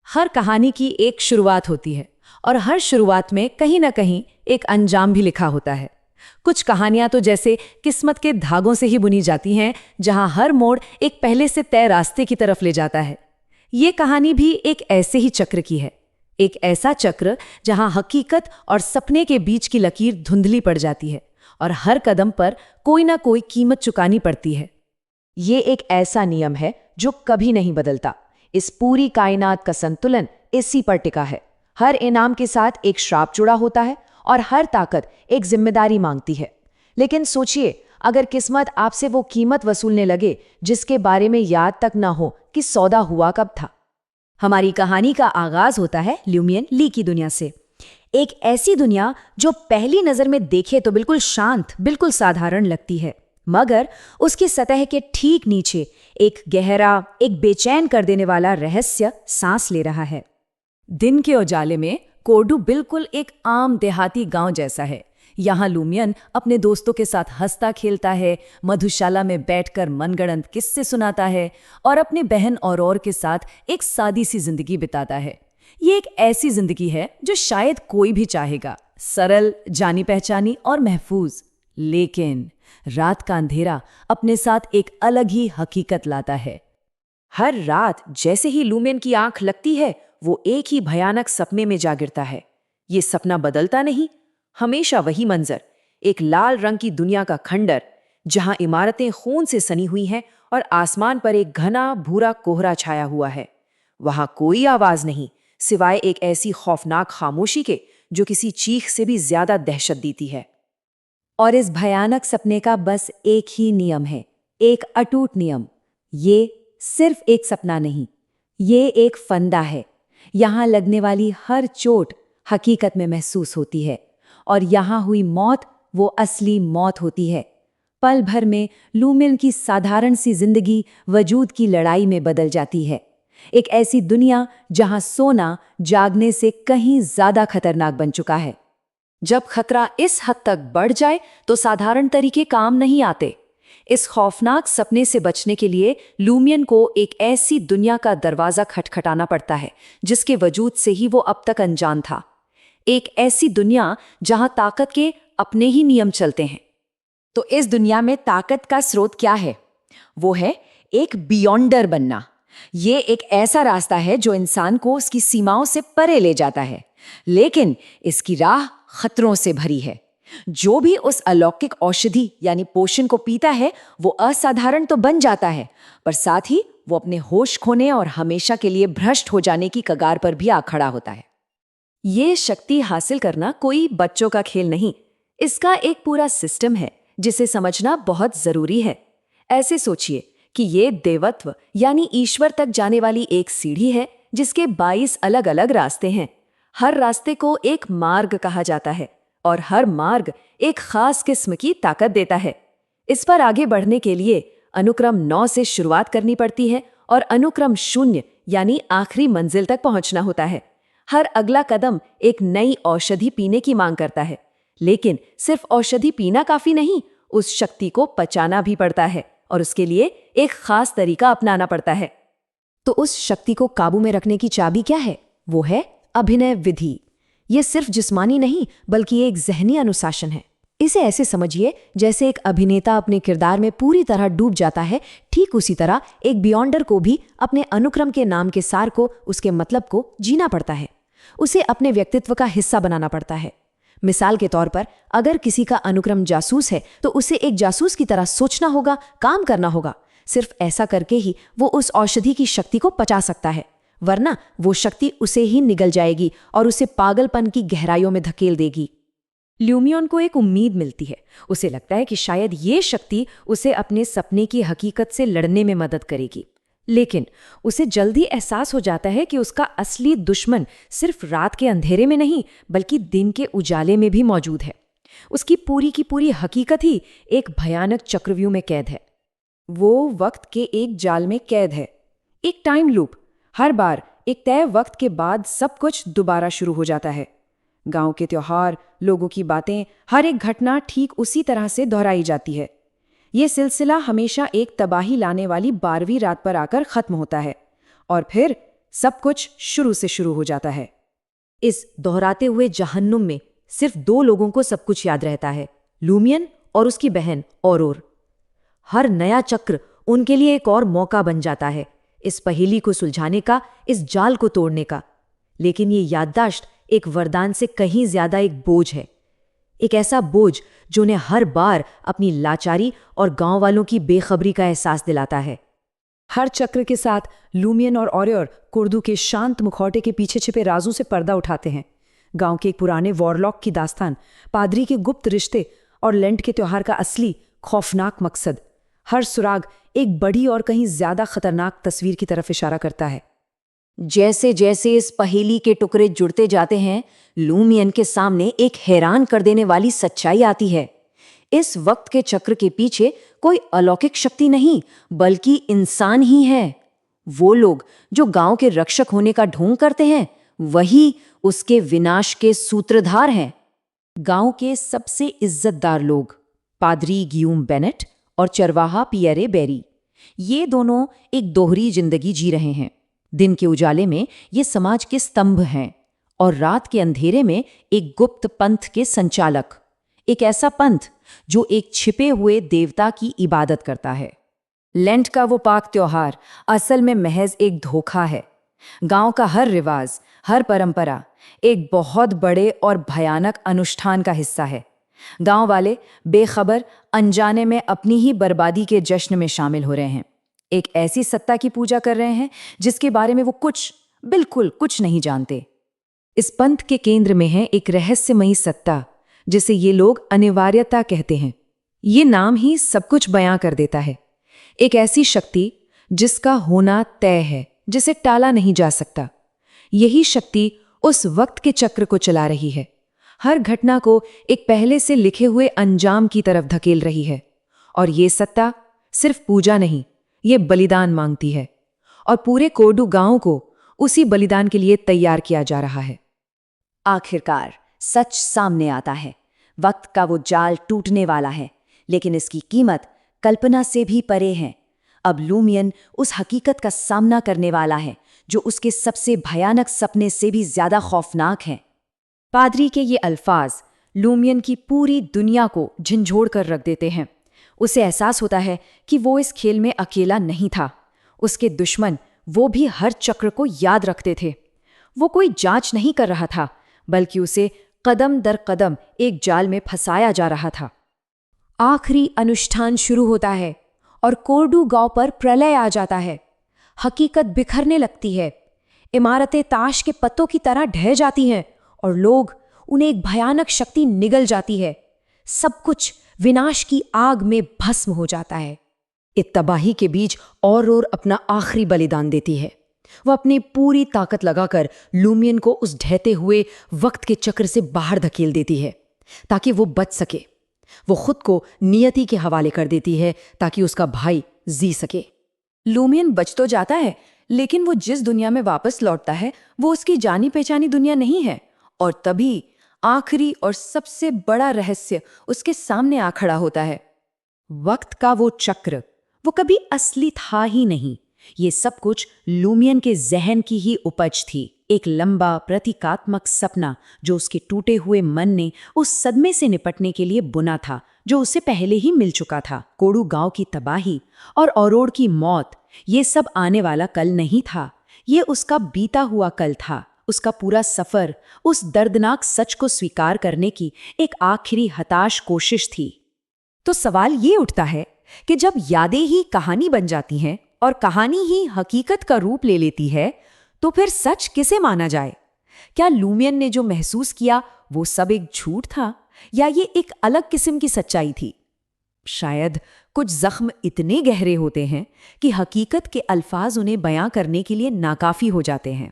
हर कहानी की एक शुरुआत होती है और हर शुरुआत में कहीं ना कहीं एक अंजाम भी लिखा होता है। कुछ कहानियां तो जैसे किस्मत के धागों से ही बुनी जाती हैं, जहां हर मोड़ एक पहले से तय रास्ते की तरफ ले जाता है। ये कहानी भी एक ऐसे ही चक्र की है, एक ऐसा चक्र जहां हकीकत और सपने के बीच की लकीर धुंधली पड़ जाती है और हर कदम पर कोई ना कोई कीमत चुकानी पड़ती है। ये एक ऐसा नियम है जो कभी नहीं बदलता। इस पूरी कायनात का संतुलन इसी पर टिका है। हर इनाम के साथ एक श्राप जुड़ा होता है और हर ताकत एक जिम्मेदारी मांगती है। लेकिन सोचिए, अगर किस्मत आपसे वो कीमत वसूलने लगे जिसके बारे में याद तक ना हो कि सौदा हुआ कब था। हमारी कहानी का आगाज होता है ल्यूमियन ली की दुनिया से। एक ऐसी दुनिया जो पहली नजर में देखे तो बिल्कुल शांत, बिल्कुल साधारण लगती है, मगर उसकी सतह के ठीक नीचे एक गहरा, एक बेचैन कर देने वाला रहस्य सांस ले रहा है। दिन के उजाले में कोर्डू बिल्कुल एक आम देहाती गांव जैसा है। यहाँ लूमियन अपने दोस्तों के साथ हंसता खेलता है, मधुशाला में बैठकर मनगढ़ंत किस्से सुनाता है और अपनी बहन और के साथ एक सादी सी जिंदगी बिताता है। ये एक ऐसी जिंदगी है जो शायद कोई भी चाहेगा, सरल, जानी पहचानी और महफूज। लेकिन रात का अंधेरा अपने साथ एक अलग ही हकीकत लाता है। हर रात जैसे ही लूमियन की आंख लगती है, वो एक ही भयानक सपने में जा गिरता है। ये सपना बदलता नहीं, हमेशा वही मंजर, एक लाल रंग की दुनिया का खंडर जहां इमारतें खून से सनी हुई हैं और आसमान पर एक घना भूरा कोहरा छाया हुआ है। वहां कोई आवाज नहीं, सिवाय एक ऐसी खौफनाक खामोशी के जो किसी चीख से भी ज्यादा दहशत देती है। और इस भयानक सपने का बस एक ही नियम है, एक अटूट नियम। ये सिर्फ एक सपना नहीं, ये एक फंदा है। यहां लगने वाली हर चोट हकीकत में महसूस होती है और यहां हुई मौत वो असली मौत होती है। पल भर में लूमियन की साधारण सी जिंदगी वजूद की लड़ाई में बदल जाती है। एक ऐसी दुनिया जहां सोना जागने से कहीं ज्यादा खतरनाक बन चुका है। जब खतरा इस हद तक बढ़ जाए तो साधारण तरीके काम नहीं आते। इस खौफनाक सपने से बचने के लिए लूमियन को एक ऐसी दुनिया का दरवाजा खटखटाना पड़ता है जिसके वजूद से ही वो अब तक अनजान था। एक ऐसी दुनिया जहां ताकत के अपने ही नियम चलते हैं। तो इस दुनिया में ताकत का स्रोत क्या है? वो है एक बियॉन्डर बनना। ये एक ऐसा रास्ता है जो इंसान को उसकी सीमाओं से परे ले जाता है, लेकिन इसकी राह खतरों से भरी है। जो भी उस अलौकिक औषधि यानी पोषण को पीता है वो असाधारण तो बन जाता है, पर साथ ही वो अपने होश खोने और हमेशा के लिए भ्रष्ट हो जाने की कगार पर भी आ खड़ा होता है। ये शक्ति हासिल करना कोई बच्चों का खेल नहीं, इसका एक पूरा सिस्टम है जिसे समझना बहुत जरूरी है। ऐसे सोचिए कि ये देवत्व यानी ईश्वर तक जाने वाली एक सीढ़ी है जिसके 22 अलग अलग रास्ते हैं। हर रास्ते को एक मार्ग कहा जाता है और हर मार्ग एक खास किस्म की ताकत देता है। इस पर आगे बढ़ने के लिए अनुक्रम 9 से शुरुआत करनी पड़ती है और अनुक्रम 0 यानी आखिरी मंजिल तक पहुंचना होता है। हर अगला कदम एक नई औषधि पीने की मांग करता है, लेकिन सिर्फ औषधि पीना काफी नहीं, उस शक्ति को पचाना भी पड़ता है और उसके लिए एक खास तरीका अपनाना पड़ता है। तो उस शक्ति को काबू में रखने की चाबी क्या है? वो है अभिनय विधि। ये सिर्फ जिस्मानी नहीं बल्कि एक ज़हनी अनुशासन है। इसे ऐसे समझिए जैसे एक अभिनेता अपने किरदार में पूरी तरह डूब जाता है, ठीक उसी तरह एक बियॉन्डर को भी अपने अनुक्रम के नाम के सार को, उसके मतलब को जीना पड़ता है। उसे अपने व्यक्तित्व का हिस्सा बनाना पड़ता है। मिसाल के तौर पर अगर किसी का अनुक्रम जासूस है तो उसे एक जासूस की तरह सोचना होगा, काम करना होगा। सिर्फ ऐसा करके ही वो उस औषधि की शक्ति को पचा सकता है, वरना वो शक्ति उसे ही निगल जाएगी और उसे पागलपन की गहराइयों में धकेल देगी। ल्यूमियन को एक उम्मीद मिलती है। उसे लगता है कि शायद ये शक्ति उसे अपने सपने की हकीकत से लड़ने में मदद करेगी, लेकिन उसे जल्दी एहसास हो जाता है कि उसका असली दुश्मन सिर्फ रात के अंधेरे में नहीं बल्कि दिन के उजाले में भी मौजूद है। उसकी पूरी की पूरी हकीकत ही एक भयानक चक्रव्यूह में कैद है। वो वक्त के एक जाल में कैद है, एक टाइम लूप। हर बार एक तय वक्त के बाद सब कुछ दोबारा शुरू हो जाता है। गांव के त्योहार, लोगों की बातें, हर एक घटना ठीक उसी तरह से दोहराई जाती है। ये सिलसिला हमेशा एक तबाही लाने वाली 12वीं रात पर आकर खत्म होता है और फिर सब कुछ शुरू से शुरू हो जाता है। इस दोहराते हुए जहन्नुम में सिर्फ 2 लोगों को सब कुछ याद रहता है, लूमियन और उसकी बहन औरोर। हर नया चक्र उनके लिए एक और मौका बन जाता है, इस पहेली को सुलझाने का, इस जाल को तोड़ने का। लेकिन ये याददाश्त एक वरदान से कहीं ज्यादा एक बोझ है, एक ऐसा बोझ जो उन्हें हर बार अपनी लाचारी और गांव वालों की बेखबरी का एहसास दिलाता है। हर चक्र के साथ लूमियन और ऑरियर कोर्डू के शांत मुखौटे के पीछे छिपे राजों से पर्दा उठाते हैं। गांव के एक पुराने वॉरलॉक की दास्तान, पादरी के गुप्त रिश्ते और लेंट के त्योहार का असली खौफनाक मकसद। हर सुराग एक बड़ी और कहीं ज्यादा खतरनाक तस्वीर की तरफ इशारा करता है। जैसे जैसे इस पहेली के टुकड़े जुड़ते जाते हैं, लूमियन के सामने एक हैरान कर देने वाली सच्चाई आती है। इस वक्त के चक्र के पीछे कोई अलौकिक शक्ति नहीं, बल्कि इंसान ही है। वो लोग जो गांव के रक्षक होने का ढोंग करते हैं, वही उसके विनाश के सूत्रधार हैं। गांव के सबसे इज्जतदार लोग, पादरी गियूम बेनेट और चरवाहा पियरे बेरी, ये दोनों एक दोहरी जिंदगी जी रहे हैं। दिन के उजाले में ये समाज के स्तंभ हैं और रात के अंधेरे में एक गुप्त पंथ के संचालक, एक ऐसा पंथ जो एक छिपे हुए देवता की इबादत करता है। लेंट का वो पाक त्योहार असल में महज एक धोखा है। गांव का हर रिवाज, हर परंपरा एक बहुत बड़े और भयानक अनुष्ठान का हिस्सा है। गांव वाले बेखबर अनजाने में अपनी ही बर्बादी के जश्न में शामिल हो रहे हैं। एक ऐसी सत्ता की पूजा कर रहे हैं जिसके बारे में वो बिल्कुल कुछ नहीं जानते। इस पंथ के केंद्र में है एक रहस्यमयी सत्ता जिसे ये लोग अनिवार्यता कहते हैं। ये नाम ही सब कुछ बयां कर देता है। एक ऐसी शक्ति जिसका होना तय है, जिसे टाला नहीं जा सकता। यही शक्ति उस वक्त के चक्र को चला रही है, हर घटना को एक पहले से लिखे हुए अंजाम की तरफ धकेल रही है। और ये सत्ता सिर्फ पूजा नहीं, ये बलिदान मांगती है, और पूरे कोर्डू गांव को उसी बलिदान के लिए तैयार किया जा रहा है। आखिरकार सच सामने आता है। वक्त का वो जाल टूटने वाला है, लेकिन इसकी कीमत कल्पना से भी परे है। अब लूमियन उस हकीकत का सामना करने वाला है जो उसके सबसे भयानक सपने से भी ज्यादा खौफनाक है। पादरी के ये अल्फाज लूमियन की पूरी दुनिया को झंझोड़ कर रख देते हैं। उसे एहसास होता है कि वो इस खेल में अकेला नहीं था। उसके दुश्मन वो भी हर चक्र को याद रखते थे। वो कोई जांच नहीं कर रहा था, बल्कि उसे कदम दर कदम एक जाल में फंसाया जा रहा था। आखिरी अनुष्ठान शुरू होता है और कोर्डू गांव पर प्रलय आ जाता है। हकीकत बिखरने लगती है। इमारतें ताश के पत्तों की तरह ढह जाती हैं और लोग उन्हें एक भयानक शक्ति निगल जाती है। सब कुछ विनाश की आग में भस्म हो जाता है। इस तबाही के बीच और अपना आखिरी बलिदान देती है। वह अपनी पूरी ताकत लगाकर लूमियन को उस ढहते हुए वक्त के चक्र से बाहर धकेल देती है ताकि वो बच सके। वो खुद को नियति के हवाले कर देती है ताकि उसका भाई जी सके। लूमियन बच तो जाता है, लेकिन वो जिस दुनिया में वापस लौटता है वो उसकी जानी पहचानी दुनिया नहीं है। और तभी आखिरी और सबसे बड़ा रहस्य उसके सामने आ खड़ा होता है। वक्त का वो चक्र वो कभी असली था ही नहीं। ये सब कुछ लूमियन के जहन की ही उपज थी। एक लंबा प्रतीकात्मक सपना जो उसके टूटे हुए मन ने उस सदमे से निपटने के लिए बुना था जो उसे पहले ही मिल चुका था। कोडू गांव की तबाही और औरोड़ की मौत, ये सब आने वाला कल नहीं था। ये उसका बीता हुआ कल था। उसका पूरा सफर उस दर्दनाक सच को स्वीकार करने की एक आखिरी हताश कोशिश थी। तो सवाल ये उठता है कि जब यादें ही कहानी बन जाती हैं और कहानी ही हकीकत का रूप ले लेती है, तो फिर सच किसे माना जाए? क्या लूमियन ने जो महसूस किया वो सब एक झूठ था, या ये एक अलग किस्म की सच्चाई थी? शायद कुछ जख्म इतने गहरे होते हैं कि हकीकत के अल्फाज उन्हें बयां करने के लिए नाकाफी हो जाते हैं।